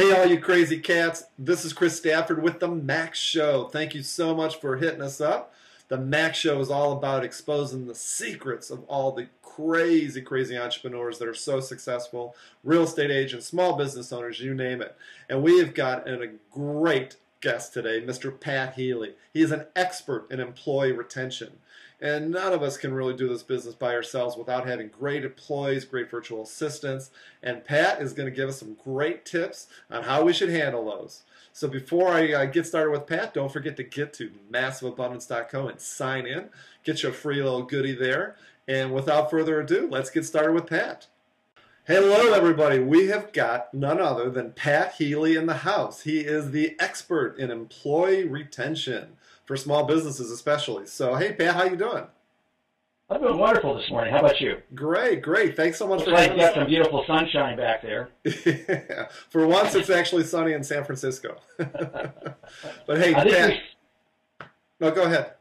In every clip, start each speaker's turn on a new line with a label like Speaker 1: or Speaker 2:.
Speaker 1: Hey, all you crazy cats. This is Chris Stafford with The Max Show. Thank you so much for hitting us up. The Max Show is all about exposing the secrets of all the crazy, crazy entrepreneurs that are so successful, real estate agents, small business owners, you name it. And we have got a great guest today, Mr. Pat Healey. He is an expert in employee retention. And none of us can really do this business by ourselves without having great employees, great virtual assistants. And Pat is going to give us some great tips on how we should handle those. So before I get started with Pat, don't forget to get to massiveabundance.co and sign in. Get you a free little goodie there. And without further ado, let's get started with Pat. Hello, everybody. We have got none other than Pat Healey in the house. He is the expert in employee retention for small businesses especially. So, hey, Pat, how you doing?
Speaker 2: I'm doing wonderful this morning. How about you?
Speaker 1: Great, great. Thanks so much
Speaker 2: Looks
Speaker 1: for
Speaker 2: like you got some beautiful sunshine back there.
Speaker 1: Yeah. For once, it's actually sunny in San Francisco. But hey, Pat. No, go ahead.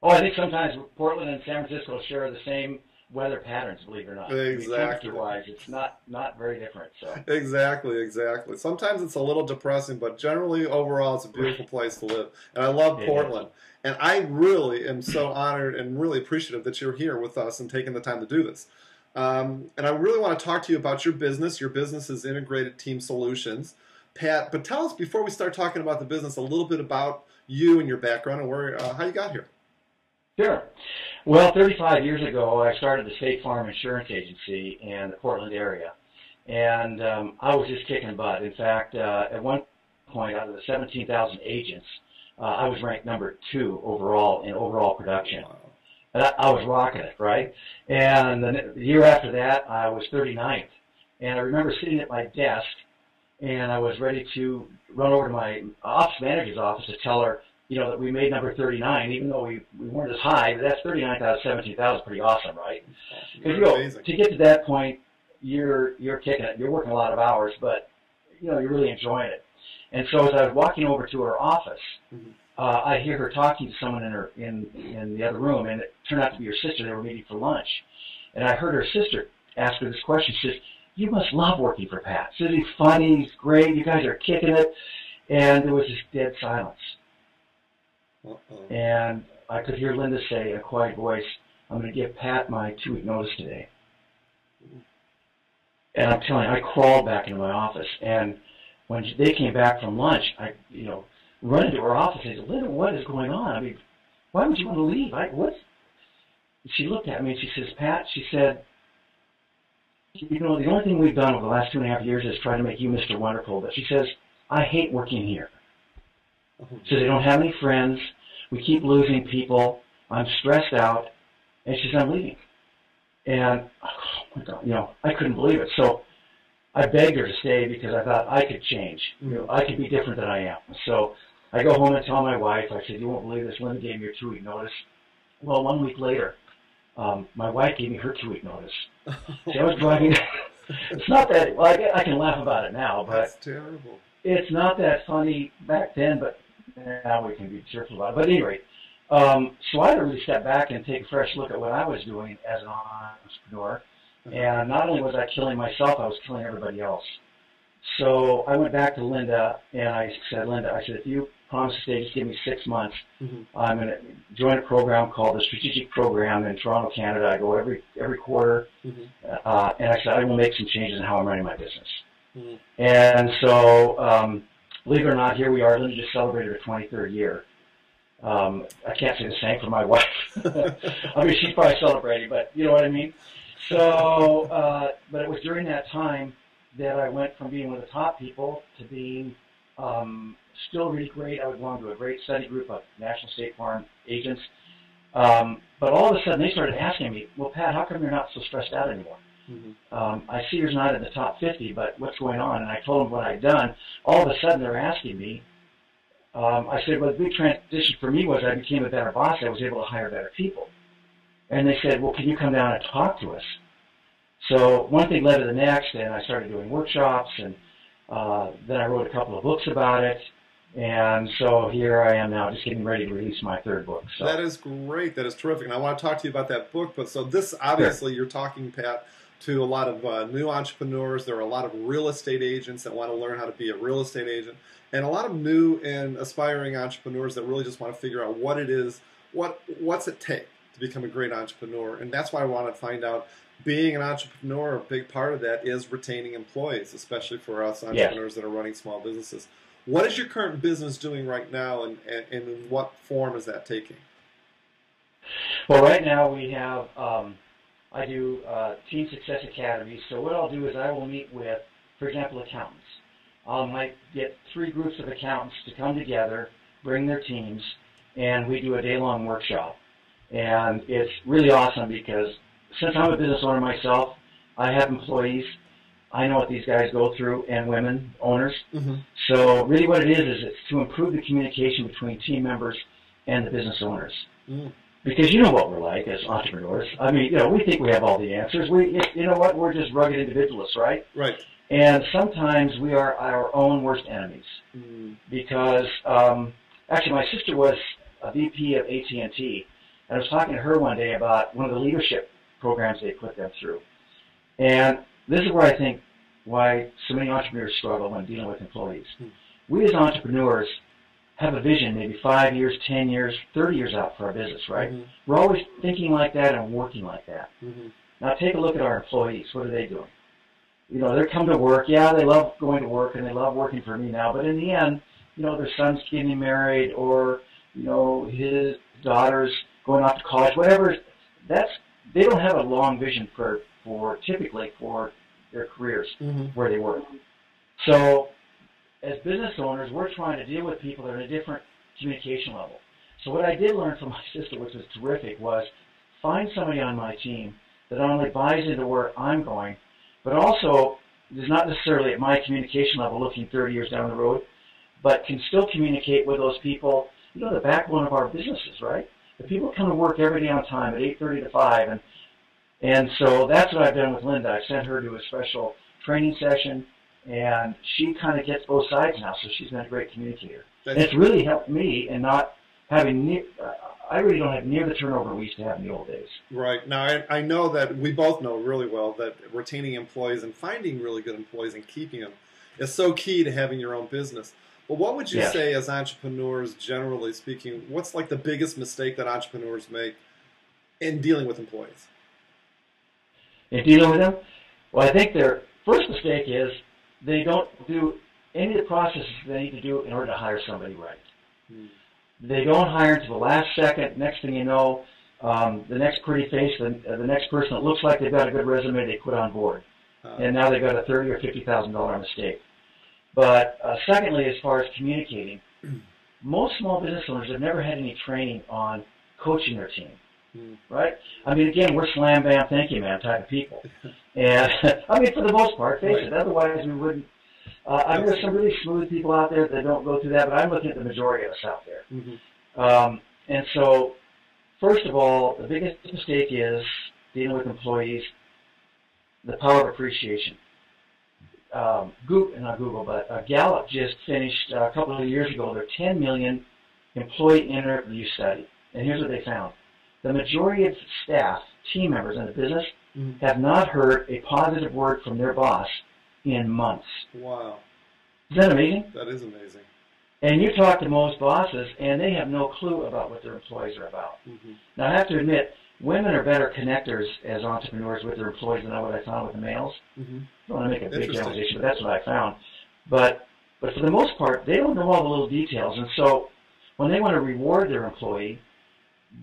Speaker 2: Oh, I think sometimes Portland and San Francisco share the same weather patterns, believe it or not.
Speaker 1: Exactly.
Speaker 2: Temperature-wise, it's not very different. So.
Speaker 1: Exactly, exactly. Sometimes it's a little depressing, but generally, overall, it's a beautiful place to live. And I love Portland. And I really am so honored and really appreciative that you're here with us and taking the time to do this. And I really want to talk to you about your business. Your business is Integrated Team Solutions. Pat, but tell us, before we start talking about the business, a little bit about you and your background and where, how you got here.
Speaker 2: Sure. Well, 35 years ago, I started the State Farm Insurance Agency in the Portland area. And I was just kicking butt. In fact, at one point, out of the 17,000 agents, I was ranked number 2 overall in overall production.
Speaker 1: Wow.
Speaker 2: And I was rocking it, right? And the year after that, I was 39th. And I remember sitting at my desk, and I was ready to run over to my ops manager's office to tell her, you know, that we made number 39, even though we weren't as high, but that's 39th out of 17,000 is pretty awesome, right? Because, to get to that point, you're kicking it. You're working a lot of hours, but, you know, you're really enjoying it. And so as I was walking over to her office, I hear her talking to someone in the other room, and it turned out to be her sister. They were meeting for lunch. And I heard her sister ask her this question. She says, "You must love working for Pat. She says, he's funny, he's great, you guys are kicking it." And there was this dead silence. And I could hear Linda say in a quiet voice, "I'm going to give Pat my 2-week notice today." And I'm telling you, I crawled back into my office. And when they came back from lunch, I, run into her office and said, "Linda, what is going on? I mean, why would you want to leave? She looked at me and she says, "Pat," she said, "the only thing we've done over the last 2.5 years is try to make you Mr. Wonderful." But she says, "I hate working here." She says, "I don't have any friends. We keep losing people. I'm stressed out." And she says, "I'm leaving." And, oh my God, I couldn't believe it. So I begged her to stay because I thought I could change. I could be different than I am. So I go home and tell my wife, I said, "You won't believe this. Linda gave me her 2-week notice." Well, 1 week later, my wife gave me her 2-week notice. So I was driving. It's not that, well, I can laugh about it now, but
Speaker 1: that's terrible. It's
Speaker 2: not that funny back then, but now we can be cheerful about it. But at any rate, so I had to really step back and take a fresh look at what I was doing as an entrepreneur. And not only was I killing myself, I was killing everybody else. So I went back to Linda, and I said, "Linda, if you promise to stay, just give me 6 months. I'm going to join a program called the Strategic Program in Toronto, Canada. I go every quarter." And I said, "I will make some changes in how I'm running my business." And so, believe it or not, here we are. Linda just celebrated her 23rd year. I can't say the same for my wife. I mean, she's probably celebrating, but you know what I mean? So, but it was during that time that I went from being one of the top people to being still really great. I would belong to a great study group of National State Farm agents. But all of a sudden, they started asking me, "Well, Pat, how come you're not so stressed out anymore? I see you're not in the top 50, but what's going on?" And I told them what I'd done. All of a sudden, they're asking me. I said, "Well, the big transition for me was I became a better boss. I was able to hire better people." And they said, "Well, can you come down and talk to us?" So one thing led to the next, and I started doing workshops, and then I wrote a couple of books about it. And so here I am now, just getting ready to release my 3rd book. So.
Speaker 1: That is great. That is terrific. And I want to talk to you about that book. But so this, obviously, you're talking, Pat, to a lot of new entrepreneurs. There are a lot of real estate agents that want to learn how to be a real estate agent, and a lot of new and aspiring entrepreneurs that really just want to figure out what it is, what's it take to become a great entrepreneur. And that's why I want to find out, being an entrepreneur, a big part of that is retaining employees, especially for us entrepreneurs that are running small businesses. What is your current business doing right now, and in what form is that taking?
Speaker 2: Well, right now we have, I do Team Success Academy. So what I'll do is I will meet with, for example, accountants. I might get 3 groups of accountants to come together, bring their teams, and we do a day-long workshop. And it's really awesome because since I'm a business owner myself, I have employees. I know what these guys go through, and women, owners. Mm-hmm. So really what it is it's to improve the communication between team members and the business owners. Mm. Because you know what we're like as entrepreneurs. I mean, we think we have all the answers. You know what? We're just rugged individualists, right? Right. And sometimes we are our own worst enemies. Mm. Because, actually, my sister was a VP of AT&T, and I was talking to her one day about one of the leadership programs they put them through. And this is where I think why so many entrepreneurs struggle when dealing with employees. Mm. We as entrepreneurs have a vision, maybe 5 years, 10 years, 30 years out for our business, right? Mm-hmm. We're always thinking like that and working like that. Mm-hmm. Now take a look at our employees. What are they doing? They come to work. Yeah, they love going to work and they love working for me now. But in the end, their son's getting married, or, his daughter's going off to college, whatever. They don't have a long vision typically for their careers, mm-hmm. where they work. So as business owners, we're trying to deal with people that are at a different communication level. So what I did learn from my sister, which was terrific, was find somebody on my team that not only buys into where I'm going, but also is not necessarily at my communication level looking 30 years down the road, but can still communicate with those people, the backbone of our businesses, right? The people come to work every day on time at 8:30 to 5, and so that's what I've done with Linda. I sent her to a special training session, and she kind of gets both sides now, so she's been a great communicator. And it's really helped me in not having I really don't have near the turnover we used to have in the old days. Right. Now, I know that we both know really well that retaining employees and finding really good employees and keeping them is so key to having your own business. But what would you say as entrepreneurs, generally speaking, what's like the biggest mistake that entrepreneurs make in dealing with employees? In dealing with them? Well, I think their first mistake is they don't do any of the processes they need to do in order to hire somebody right. Hmm. They don't hire until the last second. Next thing you know, the next pretty face, the next person that looks like they've got a good resume, they put on board. And now they've got a $30,000 or $50,000 mistake. But secondly, as far as communicating, most small business owners have never had any training on coaching their team. Right? I mean, again, we're slam, bam, thank you, man type of people. And, I mean, for the most part, face it, otherwise we wouldn't. I mean, there's some really smooth people out there that don't go through that, but I'm looking at the majority of us out there. Mm-hmm. And so, first of all, the biggest mistake is dealing with employees, the power of appreciation. Not Google, but Gallup just finished a couple of years ago their 10 million employee interview study. And here's what they found. The majority of staff, team members in the business, mm-hmm. have not heard a positive word from their boss in months. Wow. Isn't that amazing? That is amazing. And you talk to most bosses, and they have no clue about what their employees are about. Mm-hmm. Now, I have to admit, women are better connectors as entrepreneurs with their employees than what I found with the males. Mm-hmm. I don't want to make a big generalization, but that's what I found. But for the most part, they don't know all the little details. And so when they want to reward their employee,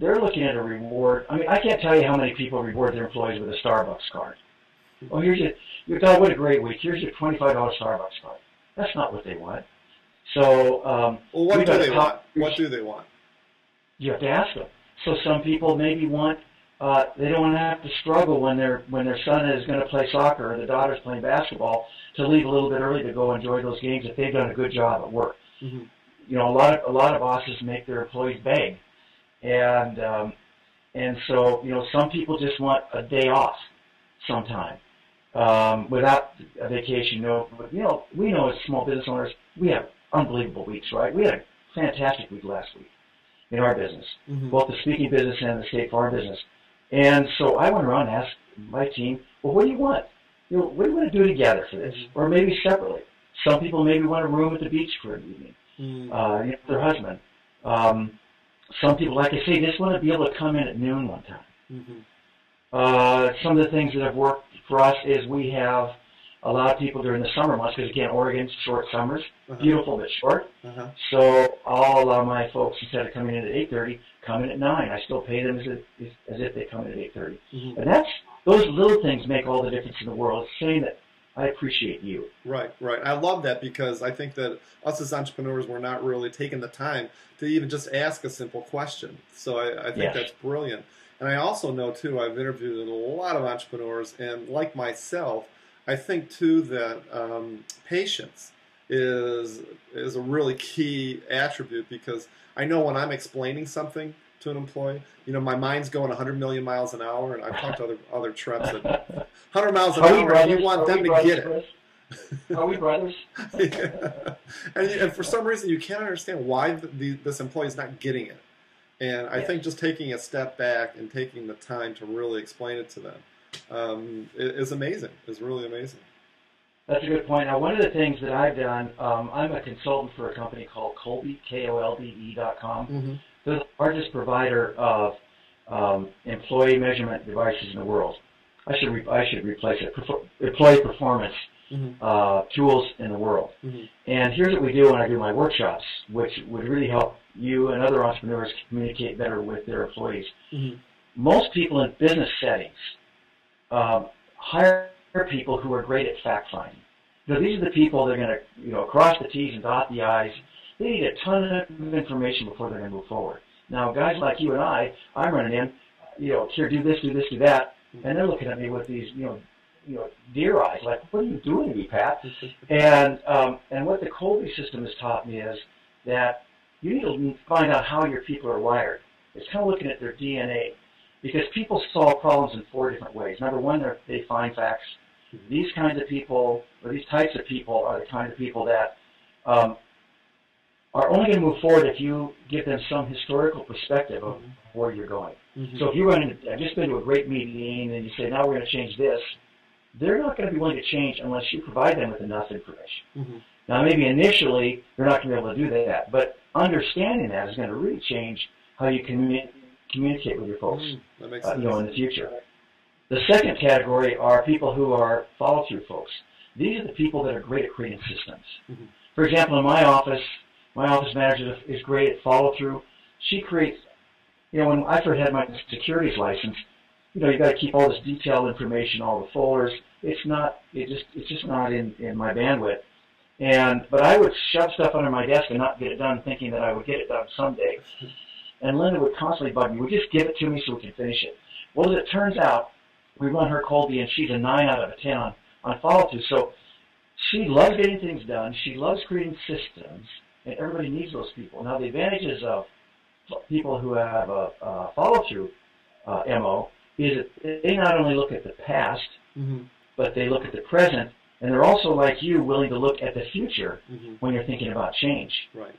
Speaker 2: they're looking at a reward. I mean, I can't tell you how many people reward their employees with a Starbucks card. Oh, here's your God, what a great week. Here's your $25 Starbucks card. That's not what they want. So, well, what do they want? What do they want? You have to ask them. So some people maybe want, they don't want to have to struggle when their son is going to play soccer or the daughter's playing basketball to leave a little bit early to go enjoy those games if they've done a good job at work. Mm-hmm. A lot of bosses make their employees beg. And so, some people just want a day off sometime. Without a vacation, we know as small business owners, we have unbelievable weeks, right? We had a fantastic week last week in our business, mm-hmm. both the speaking business and the State Farm business. And so I went around and asked my team, well, what do you want? What do you want to do together for this? Or maybe separately. Some people maybe want a room at the beach for an evening, their husband. Some people, like I say, just want to be able to come in at noon one time. Some of the things that have worked for us is we have allowed people during the summer months, because again, Oregon's short summers, beautiful but short. So I'll allow my folks, instead of coming in at 8:30, come in at 9. I still pay them as if they come in at 8:30. And those little things make all the difference in the world. It's saying that I appreciate you.
Speaker 1: Right. I love that, because I think that us as entrepreneurs, we're not really taking the time to even just ask a simple question. So I think that's brilliant. And I also know, too, I've interviewed a lot of entrepreneurs, and like myself, I think, too, that patience is a really key attribute, because I know when I'm explaining something to an employee, my mind's going 100 million miles an hour, and I've talked to other reps at 100 miles an hour, and you want them to get it.
Speaker 2: Are we brothers?
Speaker 1: And for some reason, you can't understand why this employee is not getting it. And I think just taking a step back and taking the time to really explain it to them is amazing. Is really amazing.
Speaker 2: That's a good point. Now, one of the things that I've done, I'm a consultant for a company called Kolbe, KOLBE.com. They're the largest provider of employee measurement devices in the world. I should replace it. Employee performance tools in the world. And here's what we do when I do my workshops, which would really help you and other entrepreneurs communicate better with their employees. Most people in business settings hire people who are great at fact finding. These are the people that are going to cross the T's and dot the I's. They need a ton of information before they're going to move forward. Now, guys like you and I'm running in, here, do this, do that, and they're looking at me with these, deer eyes, like, what are you doing to me, Pat? And what the Kolbe system has taught me is that you need to find out how your people are wired. It's kind of looking at their DNA, because people solve problems in 4 different ways. Number one, they find facts. These kinds of people, or these types of people, are the kind of people that are only going to move forward if you give them some historical perspective of where you're going. So if you I've just been to a great meeting and you say, now we're going to change this, they're not going to be willing to change unless you provide them with enough information. Now, maybe initially they're not going to be able to do that, but understanding that is going to really change how you communicate with your folks,
Speaker 1: that makes sense.
Speaker 2: In the future. The second category are people who are follow-through folks. These are the people that are great at creating systems. For example, in my office manager is great at follow-through. She creates, when I first had my securities license, you got to keep all this detailed information, all the folders. It's just not in my bandwidth. But I would shove stuff under my desk and not get it done, thinking that I would get it done someday. And Linda would constantly bug me, would just give it to me so we can finish it. Well, as it turns out, we run her Kolbe, and she's a 9 out of a 10 on follow-through. So she loves getting things done. She loves creating systems, and everybody needs those people. Now, the advantages of people who have a follow-through MO is that they not only look at the past, but they look at the present, and they're also, like you, willing to look at the future when you're thinking about change.
Speaker 1: Right.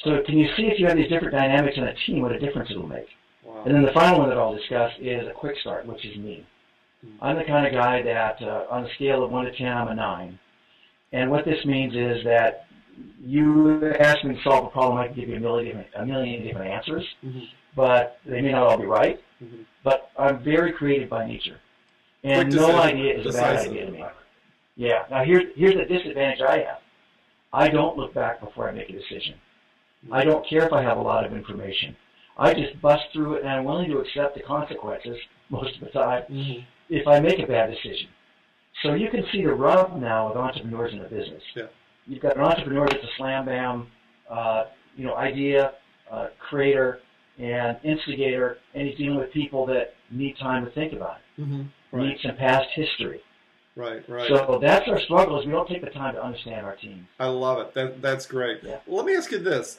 Speaker 2: So can you see, if you have these different dynamics in a team, what a difference it'll make? Wow. And then the final one that I'll discuss is a quick start, which is me. I'm the kind of guy that, on a scale of 1 to 10, I'm a 9. And what this means is that you ask me to solve a problem, I can give you a million different answers, but they may not all be right. But I'm very creative by nature. And no idea is a bad idea to me. Yeah. Now, here's the disadvantage I have. I don't look back before I make a decision. I don't care if I have a lot of information. I just bust through it, and I'm willing to accept the consequences most of the time if I make a bad decision. So you can see the rub now with entrepreneurs in the business. You've got an entrepreneur that's a slam bam, idea, creator, and instigator, and he's dealing with people that need time to think about it, need some past history.
Speaker 1: Right.
Speaker 2: So that's our struggle, is we don't take the time to understand our teams.
Speaker 1: I love it. That's great. Yeah. Well, let me ask you this,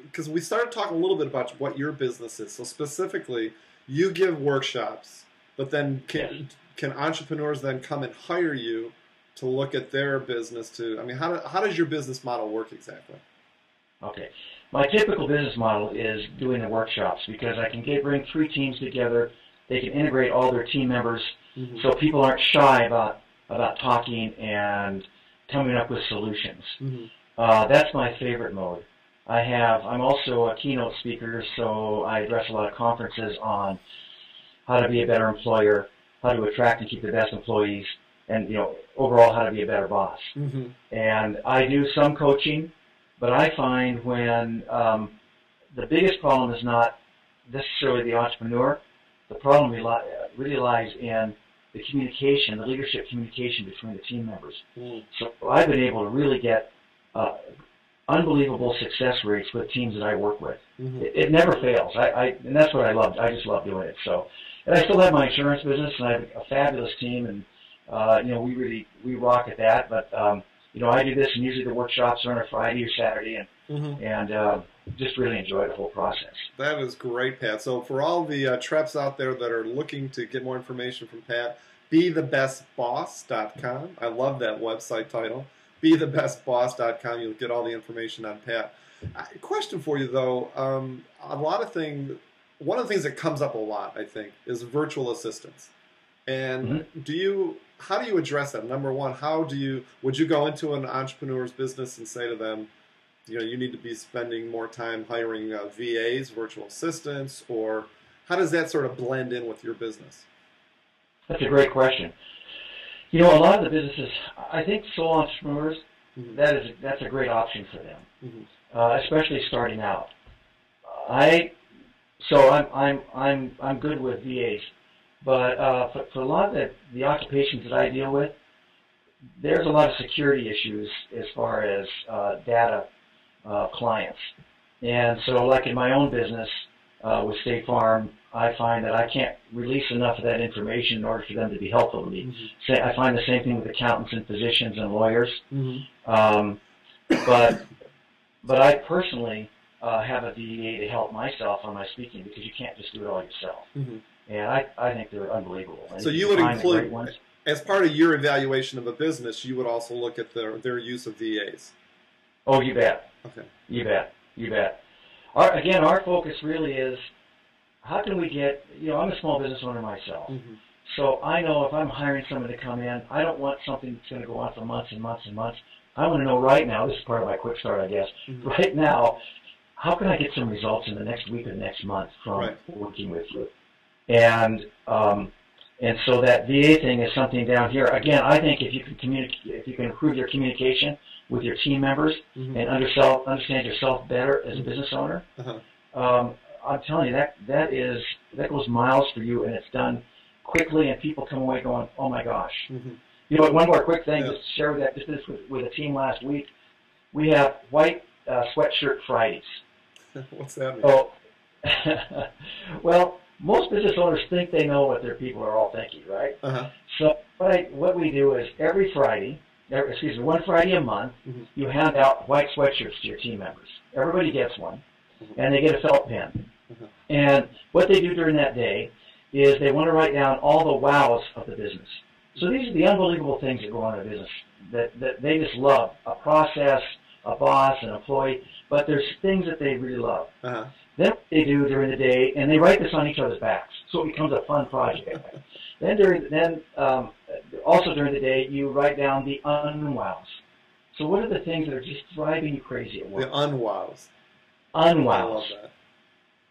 Speaker 1: because we started talking a little bit about what your business is. So specifically, you give workshops, but then can entrepreneurs then come and hire you to look at their business too? I mean, how does your business model work exactly?
Speaker 2: Okay. My typical business model is doing the workshops, because I can bring 3 teams together they can integrate all their team members,
Speaker 1: Mm-hmm.
Speaker 2: so people aren't shy about talking and coming up with solutions.
Speaker 1: Mm-hmm.
Speaker 2: That's my favorite mode. I'm also a keynote speaker, so I address a lot of conferences on how to be a better employer, how to attract and keep the best employees, and overall how to be a better boss.
Speaker 1: Mm-hmm.
Speaker 2: And I do some coaching, but I find when the biggest problem is not necessarily the entrepreneur, the problem really lies in the communication, the leadership communication between the team members.
Speaker 1: Mm-hmm.
Speaker 2: So I've been able to really get unbelievable success rates with teams that I work with.
Speaker 1: Mm-hmm.
Speaker 2: It never fails. And that's what I love. I just love doing it. So, and I still have my insurance business, and I have a fabulous team, and we rock at that. But I do this, and usually the workshops are on a Friday or Saturday, and just really enjoy the whole process.
Speaker 1: That is great, Pat. So for all the Treps out there that are looking to get more information from Pat, BeTheBestBoss.com. I love that website title. BeTheBestBoss.com. You'll get all the information on Pat. Question for you, though. One of the things that comes up a lot, I think, is virtual assistants. And how do you address that? Number one, would you go into an entrepreneur's business and say to them, you need to be spending more time hiring VAs, virtual assistants, or how does that sort of blend in with your business?
Speaker 2: That's a great question. A lot of the businesses, I think sole entrepreneurs, that's a great option for them, especially starting out. I'm good with VAs, but for a lot of the occupations that I deal with, there's a lot of security issues as far as data clients. And so like in my own business with State Farm, I find that I can't release enough of that information in order for them to be helpful to me. I find the same thing with accountants and physicians and lawyers. But I personally have a VA to help myself on my speaking, because you can't just do it all yourself. And I think they're unbelievable. And
Speaker 1: so you would include, as part of your evaluation of a business, you would also look at their use of VAs.
Speaker 2: Oh, you bet.
Speaker 1: Okay.
Speaker 2: You bet. Our focus really is, how can we get, I'm a small business owner myself. So I know if I'm hiring someone to come in, I don't want something that's going to go on for months and months and months. I want to know right now, this is part of my quick start, I guess, right now, how can I get some results in the next week or the next month from working with you? And so that VA thing is something down here. Again, I think if you can improve your communication with your team members and understand yourself better as a business owner, I'm telling you, that goes miles for you, and it's done quickly, and people come away going, oh my gosh. One more quick thing, just to share with that, just with a team last week, we have white sweatshirt Fridays.
Speaker 1: What's that mean?
Speaker 2: So, well, most business owners think they know what their people are all thinking, right? So what we do is one Friday a month, you hand out white sweatshirts to your team members. Everybody gets one, and they get a felt pen. And what they do during that day is they want to write down all the wows of the business. So these are the unbelievable things that go on in a business that they just love: a process, a boss, an employee. But there's things that they really love. Then what they do during the day, and they write this on each other's backs, so it becomes a fun project. Also during the day, you write down the unwows. So what are the things that are just driving you crazy at work?
Speaker 1: The unwows.
Speaker 2: Unwows.
Speaker 1: I love that.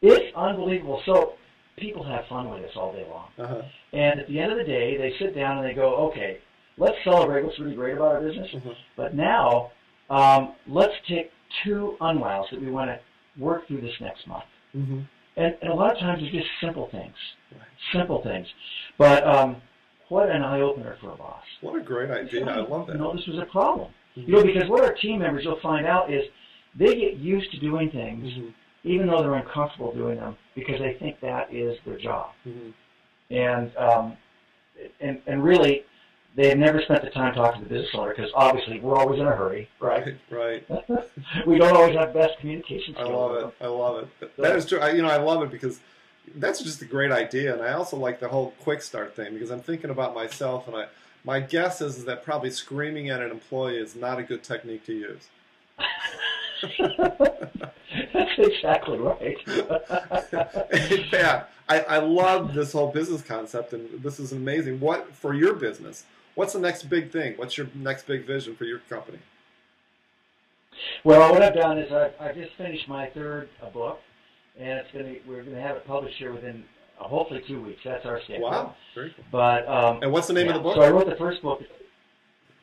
Speaker 2: It's unbelievable. So people have fun with this all day long. And at the end of the day, they sit down and they go, okay, let's celebrate what's really great about our business. But now, let's take 2 unwows that we want to work through this next month. And a lot of times it's just simple things. Simple things. But what an eye-opener for a boss.
Speaker 1: What a great idea. I love that.
Speaker 2: This was a problem. Because what our team members, you'll find out, is they get used to doing things even though they're uncomfortable doing them, because they think that is their job. And really, they have never spent the time talking to the business owner, because obviously we're always in a hurry, right? We don't always have best communication skills.
Speaker 1: I love it. That is true. I love it, because that's just a great idea, and I also like the whole quick start thing, because I'm thinking about myself, and my guess is that probably screaming at an employee is not a good technique to use.
Speaker 2: That's exactly right.
Speaker 1: In fact, I love this whole business concept, and this is amazing. What for your business? What's the next big thing? What's your next big vision for your company?
Speaker 2: Well, what I've done is I've just finished my third book, and we're going to have it published here within hopefully 2 weeks. That's our schedule.
Speaker 1: Wow, very cool.
Speaker 2: But
Speaker 1: and what's the name of the book?
Speaker 2: So I wrote the first book.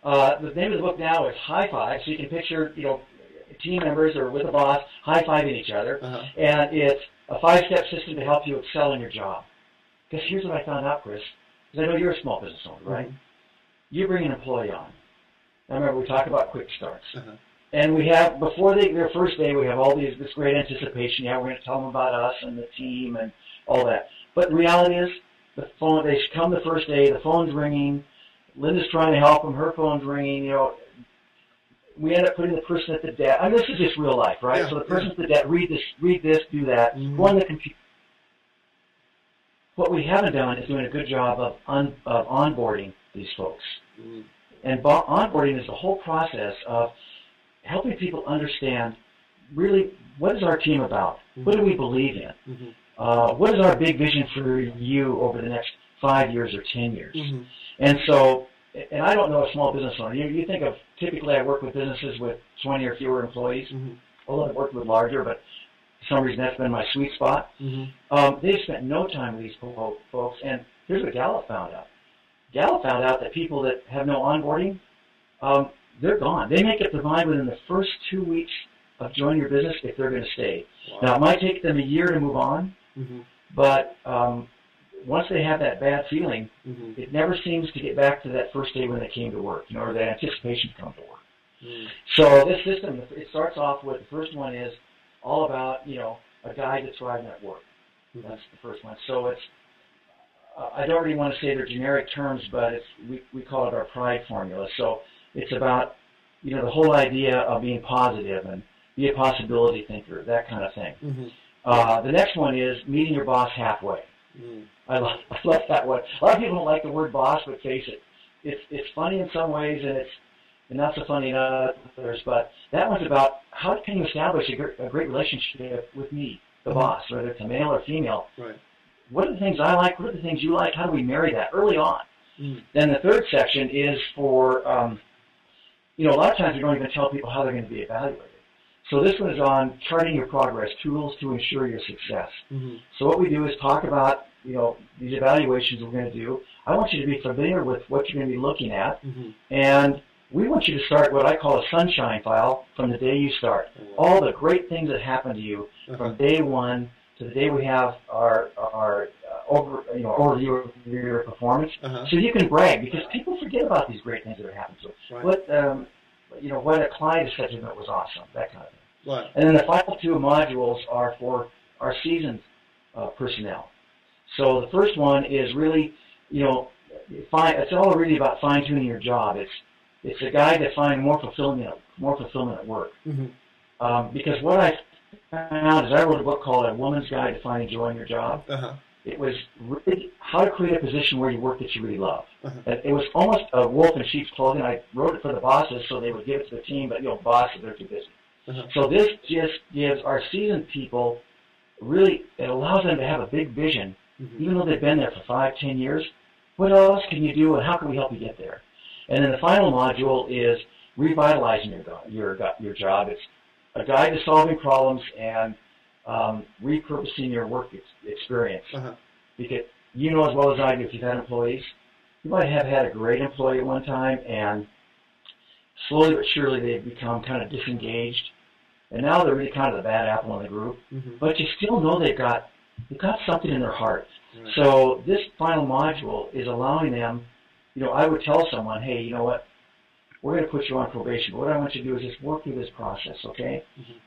Speaker 2: The name of the book now is High Five. So you can picture, team members or with a boss high-fiving each other, and it's a 5-step system to help you excel in your job. Because here's what I found out, Chris. Because I know you're a small business owner, right? Mm-hmm. You bring an employee on. I remember we talked about quick starts. And we have, before their first day, we have all this great anticipation. Yeah, we're going to tell them about us and the team and all that. But the reality is, they come the first day, the phone's ringing, Linda's trying to help them, her phone's ringing, we end up putting the person at the desk. I mean, this is just real life, right? Yeah, so the person's at the desk, read this, do that, go on the computer. What we haven't done is doing a good job of onboarding these folks. And onboarding is the whole process of helping people understand really what is our team about? What do we believe in? What is our big vision for you over the next 5 years or 10 years? And so, and I don't know a small business owner. You think of, typically I work with businesses with 20 or fewer employees, although I've worked with larger, but for some reason that's been my sweet spot. They've spent no time with these folks, and here's what Gallup found out. Gallup found out that people that have no onboarding, they're gone. They make up their mind within the first 2 weeks of joining your business if they're going to stay. Wow. Now, it might take them a year to move on, but once they have that bad feeling, it never seems to get back to that first day when they came to work, or that anticipation to come to work. So this system, it starts off with, the first one is all about, a guide to thriving at work. That's the first one. So it's, I don't really want to say they're generic terms, but we call it our PRIDE formula. So it's about, the whole idea of being positive and be a possibility thinker, that kind of thing. The next one is meeting your boss halfway. I love that one. A lot of people don't like the word boss, but face it, it's funny in some ways and it's not so funny in others. But that one's about how can you establish a great relationship with me, the boss, whether it's a male or female. Right. What are the things I like? What are the things you like? How do we marry that early on? Then the third section is for, a lot of times we don't even tell people how they're going to be evaluated. So this one is on charting your progress, tools to ensure your success. So what we do is talk about, these evaluations we're going to do. I want you to be familiar with what you're going to be looking at. And we want you to start what I call a sunshine file from the day you start. All the great things that happen to you from day one to the day we have our overview of your performance. So you can brag, because people forget about these great things that have happened to them. What a client assessment was awesome, that kind of thing. Right. And then the final two modules are for our seasoned personnel. So the first one is really, it's all really about fine-tuning your job. It's a guide to find more fulfillment at work. Because what I found is I wrote a book called A Woman's Guide to Finding Joy in Your Job. It was really how to create a position where you work that you really love. It was almost a wolf in sheep's clothing. I wrote it for the bosses so they would give it to the team, but bosses, they're too busy. So this just gives our seasoned people, really, it allows them to have a big vision, even though they've been there for 5, 10 years. What else can you do, and how can we help you get there? And then the final module is revitalizing your job. It's a guide to solving problems and repurposing your work experience. Because you know as well as I do, if you've had employees, you might have had a great employee at one time, and slowly but surely they've become kind of disengaged, and now they're really kind of the bad apple in the group. But you still know they've got something in their heart. So this final module is allowing them, I would tell someone, hey, you know what, we're going to put you on probation, but what I want you to do is just work through this process, okay?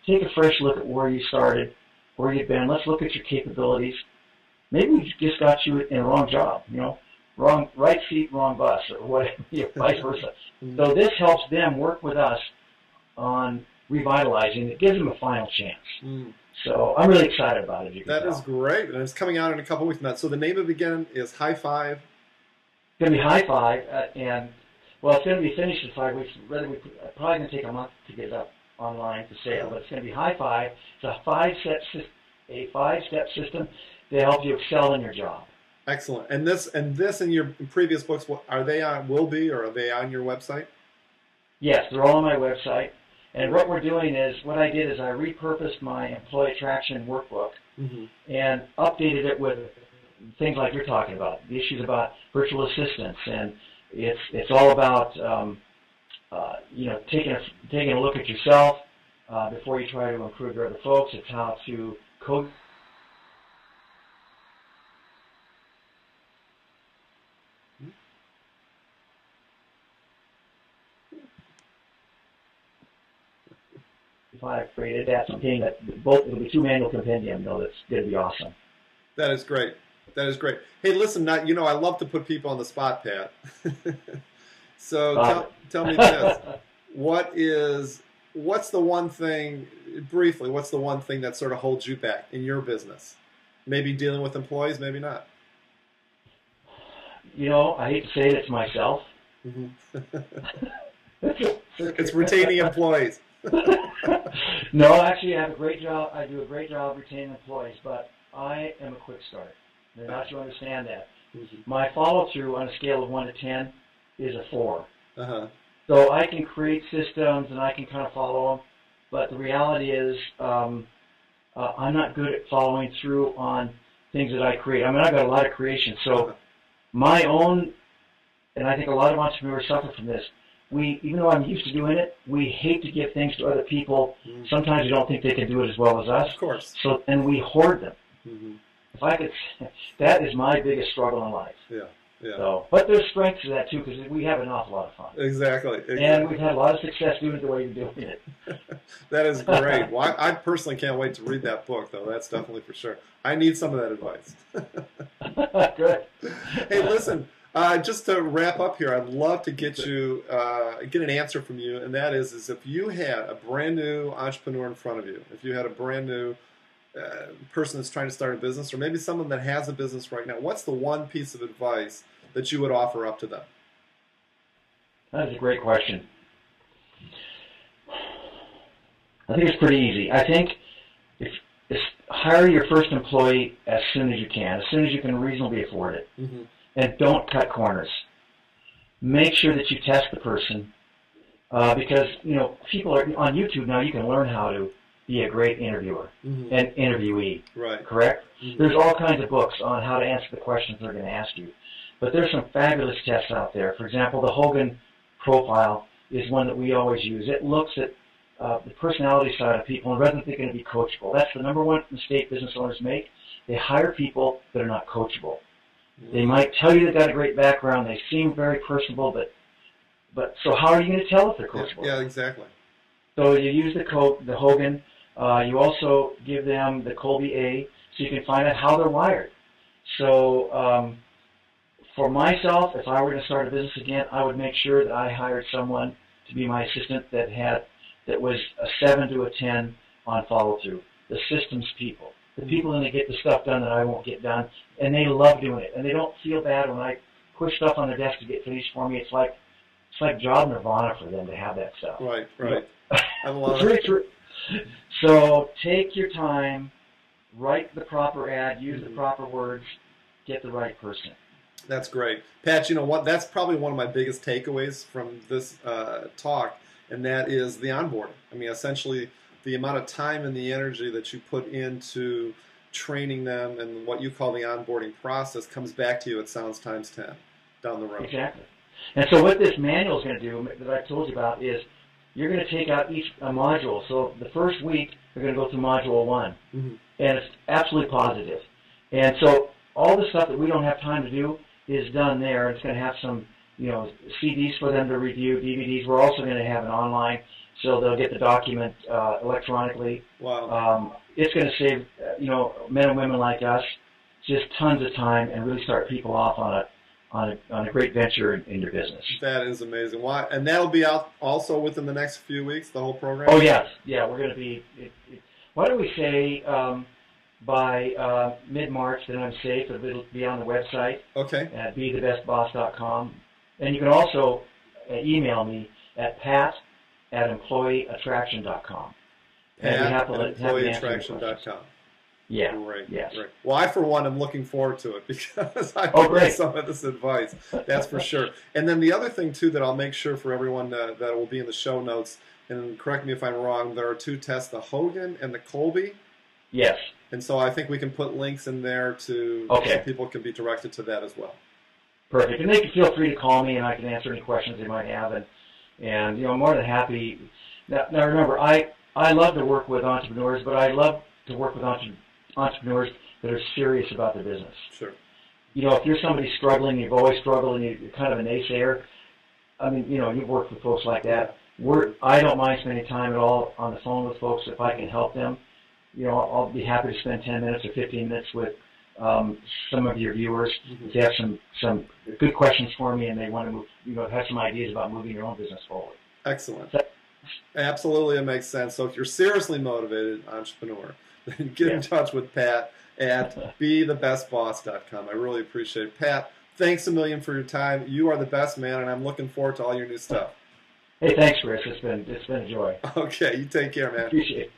Speaker 2: Take a fresh look at where you started, where you've been. Let's look at your capabilities. Maybe we just got you in the wrong job, right seat, wrong bus, or whatever, vice versa. So this helps them work with us on revitalizing. It gives them a final chance. So I'm really excited about it.
Speaker 1: That is great, and it's coming out in a couple weeks from that. So the name of it again is High Five.
Speaker 2: It's going to be High Five, and well, it's going to be finished in 5 weeks. Probably going to take a month to get it up. online for sale. But it's going to be High Five. It's a five-step system to help you excel in your job.
Speaker 1: Excellent. And this in your previous books, are they on? Will be, or are they on your website?
Speaker 2: Yes, they're all on my website. And what we're doing is, what I did is I repurposed my employee attraction workbook and updated it with things like you're talking about, the issues about virtual assistants, and it's all about taking a look at yourself before you try to improve your other folks. It's how to coach. If I created that, something that it'll be 2 manual compendium. That's going to be awesome.
Speaker 1: That is great. That is great. Hey, listen, I love to put people on the spot, Pat. So tell me this: what's the one thing, briefly? What's the one thing that sort of holds you back in your business? Maybe dealing with employees, maybe not.
Speaker 2: I hate to say it, it's myself.
Speaker 1: It's retaining employees.
Speaker 2: No, actually, I have a great job. I do a great job retaining employees, but I am a quick start. And not you understand that. My follow-through on a scale of 1 to 10 is a 4. So I can create systems and I can kind of follow them, but the reality is I'm not good at following through on things that I create. I mean, I've got a lot of creation. So my own, and I think a lot of entrepreneurs suffer from this, even though I'm used to doing it, we hate to give things to other people. Sometimes we don't think they can do it as well as us.
Speaker 1: Of course.
Speaker 2: So, and we hoard them. If I could, that is my biggest struggle in life.
Speaker 1: Yeah.
Speaker 2: So, but there's strengths to that too, because we have an awful lot of fun.
Speaker 1: Exactly.
Speaker 2: And we've had a lot of success doing it the way you're doing it.
Speaker 1: That is great. Well, I personally can't wait to read that book, though. That's definitely for sure. I need some of that advice.
Speaker 2: Good.
Speaker 1: Hey, listen. Just to wrap up here, I'd love to get an answer from you, and that is if you had a brand new entrepreneur in front of you, if you had a brand new person that's trying to start a business, or maybe someone that has a business right now, what's the one piece of advice that you would offer up to them?
Speaker 2: That is a great question. I think it's pretty easy. I think if hire your first employee as soon as you can reasonably afford it. And don't cut corners. Make sure that you test the person because, people are on YouTube now. You can learn how to be a great interviewer and interviewee.
Speaker 1: Right.
Speaker 2: Correct? There's all kinds of books on how to answer the questions they're going to ask you. But there's some fabulous tests out there. For example, the Hogan profile is one that we always use. It looks at the personality side of people, and rather than thinking to be coachable. That's the number one mistake business owners make. They hire people that are not coachable. They might tell you they've got a great background. They seem very personable, but so how are you going to tell if they're coachable?
Speaker 1: Yeah, exactly.
Speaker 2: So you use the Hogan. You also give them the Colby A, so you can find out how they're wired. So for myself, if I were going to start a business again, I would make sure that I hired someone to be my assistant that was a 7 to a 10 on follow-through. The systems people. The people that get the stuff done that I won't get done, and they love doing it, and they don't feel bad when I push stuff on their desk to get finished for me. It's like job nirvana for them to have that stuff.
Speaker 1: Right. I love
Speaker 2: it. True. So take your time, write the proper ad, use the proper words, get the right person.
Speaker 1: That's great, Pat. You know what? That's probably one of my biggest takeaways from this talk, and that is the onboarding. I mean, essentially, the amount of time and the energy that you put into training them and what you call the onboarding process comes back to you, it sounds, times 10 down the road.
Speaker 2: Exactly. And so what this manual is going to do that I told you about is you're going to take out each module. So the first week, you're going to go through module 1. And it's absolutely positive. And so all the stuff that we don't have time to do is done there. It's going to have some CDs for them to review, DVDs. We're also going to have an online, so they'll get the document electronically.
Speaker 1: Wow.
Speaker 2: It's going to save men and women like us just tons of time and really start people off on a great venture in your business.
Speaker 1: That is amazing. Why? And that'll be out also within the next few weeks, the whole program?
Speaker 2: Oh, yes. Yeah, we're going to be why don't we say by mid-March that I'm safe. It'll be on the website.
Speaker 1: Okay.
Speaker 2: At bethebestboss.com. And you can also email me at pat at employeeattraction.com.
Speaker 1: Pat at
Speaker 2: employeeattraction.com. Yeah.
Speaker 1: Great.
Speaker 2: Yes.
Speaker 1: Great. Well, I, for one, am looking forward to it because I
Speaker 2: great.
Speaker 1: some of this advice. That's for sure. And then the other thing, too, that I'll make sure for everyone that will be in the show notes, and correct me if I'm wrong, there are 2 tests, the Hogan and the Colby.
Speaker 2: Yes.
Speaker 1: And so I think we can put links in there so people can be directed to that as well.
Speaker 2: Perfect. And they can feel free to call me, and I can answer any questions they might have. And I'm more than happy. Now remember, I love to work with entrepreneurs, but I love to work with entrepreneurs that are serious about the business.
Speaker 1: Sure.
Speaker 2: If you're somebody struggling, you've always struggled, and you're kind of a naysayer, I mean, you've worked with folks like that. I don't mind spending time at all on the phone with folks if I can help them. I'll be happy to spend 10 minutes or 15 minutes with some of your viewers if they have some good questions for me and they want to move, have some ideas about moving your own business forward.
Speaker 1: Excellent. Absolutely, it makes sense. So if you're seriously motivated entrepreneur, then get in touch with Pat at bethebestboss.com. I really appreciate it. Pat, thanks a million for your time. You are the best, man, and I'm looking forward to all your new stuff.
Speaker 2: Hey, thanks, Chris. It's been a joy.
Speaker 1: Okay, you take care, man.
Speaker 2: Appreciate it.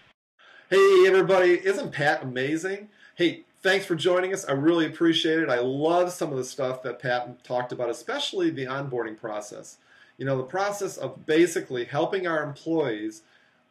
Speaker 1: Hey, everybody. Isn't Pat amazing? Hey, thanks for joining us. I really appreciate it. I love some of the stuff that Pat talked about, especially the onboarding process. The process of basically helping our employees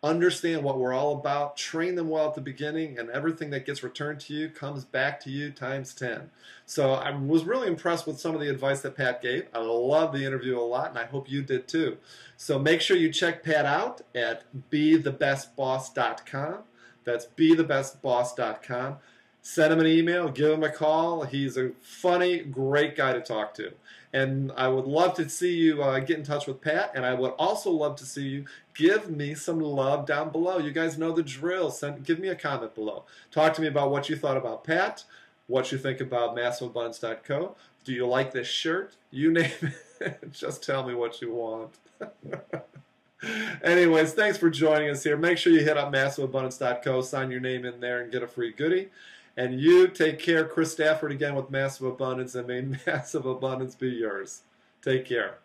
Speaker 1: understand what we're all about, train them well at the beginning, and everything that gets returned to you comes back to you times 10. So I was really impressed with some of the advice that Pat gave. I love the interview a lot, and I hope you did too. So make sure you check Pat out at bethebestboss.com. That's bethebestboss.com. Send him an email, give him a call. He's a funny, great guy to talk to. And I would love to see you get in touch with Pat, and I would also love to see you give me some love down below. You guys know the drill. Give me a comment below. Talk to me about what you thought about Pat, what you think about MassiveAbundance.co. Do you like this shirt? You name it. Just tell me what you want. Anyways, thanks for joining us here. Make sure you hit up MassiveAbundance.co, sign your name in there, and get a free goodie. And you take care. Chris Stafford again with Massive Abundance, and may massive abundance be yours. Take care.